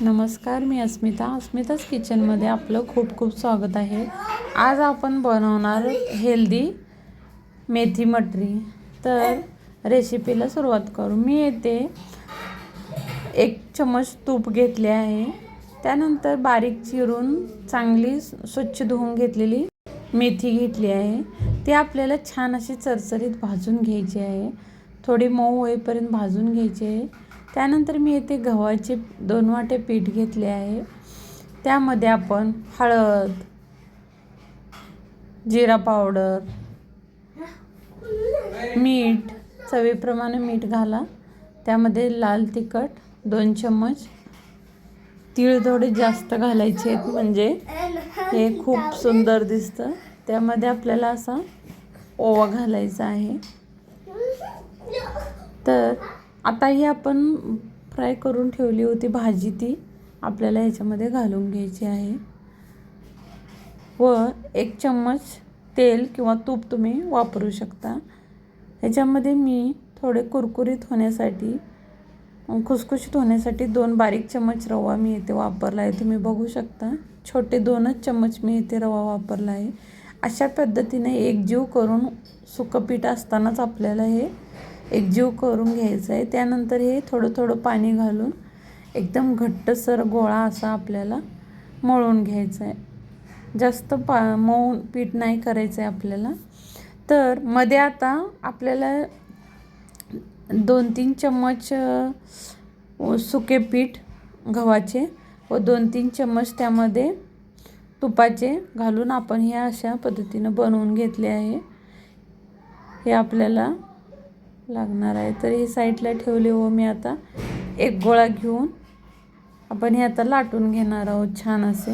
नमस्कार, मी अस्मिताच किचनमध्ये आपलं खूप खूप स्वागत आहे। आज आपण बनवणार हेल्दी मेथी मटरी। तर रेसिपीला सुरुवात करू। मी येथे 1 चमच तूप घेतले आहे। त्यानंतर बारीक चिरून चांगली स्वच्छ धुवून घेतलेली मेथी घेतली आहे। ती आपल्याला छान अशी चरचरीत भाजून घ्यायची आहे। थोडी मऊ होईपर्यंत भाजून घ्यायची आहे। त्यानंतर मी येथे गव्हाचे 2 वाटे पीठ घेतले आहे। त्यामध्ये आपण हळद, जिरा पावडर, मीठ, चवीप्रमाणे मीठ घाला। त्यामध्ये लाल तिखट 2 चम्मच, तीळ थोडे जास्त घालायचे आहेत म्हणजे हे खूप सुंदर दिसतं। त्यामध्ये आपल्याला असा ओवा घालायचा आहे। तर आता ही आपण फ्राय करून ठेवली होती भाजी, ती आपल्याला ह्याच्यामध्ये घालून घ्यायची आहे व 1 चम्मच तेल किंवा तूप तुम्ही वापरू शकता। ह्याच्यामध्ये मी थोडे कुरकुरीत होण्यासाठी, खुसखुशीत होण्यासाठी 2 बारीक चम्मच रवा मी इथे वापरला आहे। तुम्ही बघू शकता छोटे 2च चम्मच मी इथे रवा वापरला आहे। अशा पद्धतीने एकजीव करून सुकं पीठ असतानाच आपल्याला हे एकजीव करून घ्यायचं आहे। त्यानंतर हे थोडं थोडं पाणी घालून एकदम घट्टसर गोळा असा आपल्याला मळून घ्यायचा आहे। जास्त मऊ पीठ नाही करायचं आहे आपल्याला। तर मध्ये आता आपल्याला 2-3 चम्मच सुके पीठ गव्हाचे व 2-3 चम्मच त्यामध्ये तुपाचे घालून आपण हे अशा पद्धतीनं बनवून घेतले आहे। हे आपल्याला लागणार आहे। तर हे साईडला ठेवले व मी आता एक गोळा घेऊन आपण हे आता लाटून घेणार आहोत छान असे।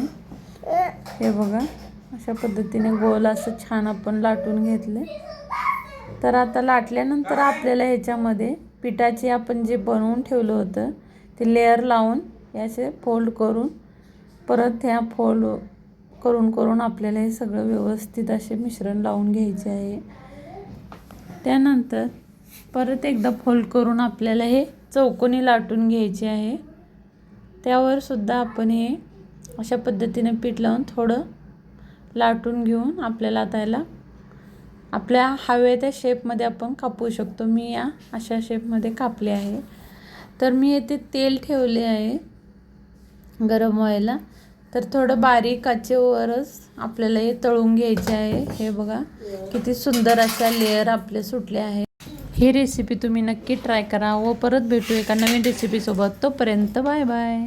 हे बघा अशा पद्धतीने गोल असं छान आपण लाटून घेतले। तर आता लाटल्यानंतर आपल्याला ह्याच्यामध्ये पिठाचे आपण जे बनवून ठेवलं होतं ते लेयर लावून याचे फोल्ड करून परत ह्या फोल्ड करून आपल्याला हे सगळं व्यवस्थित असे मिश्रण लावून घ्यायचे आहे। त्यानंतर परत एकदा फोल्ड करून आपल्याला हे चौकोनी लाटून घ्यायचे आहे। त्यावर सुद्धा आपण हे अशा पद्धतीने पीठ लावून थोडं लाटून घेऊन आपल्याला आता याला आपल्या हव्या त्या शेपमध्ये आपण कापू शकतो। मी या अशा शेपमध्ये कापले आहे। तर मी येथे तेल ठेवले आहे गरम व्हायला। तर थोडं बारीक आचेवरच आपल्याला हे तळून घ्यायचे आहे। हे बघा किती सुंदर अशा लेयर आपले सुटले आहे। ही रेसिपी तुम्ही नक्की ट्राय करा व परत भेटू एका नवीन रेसिपीसोबत। तोपर्यंत बाय बाय।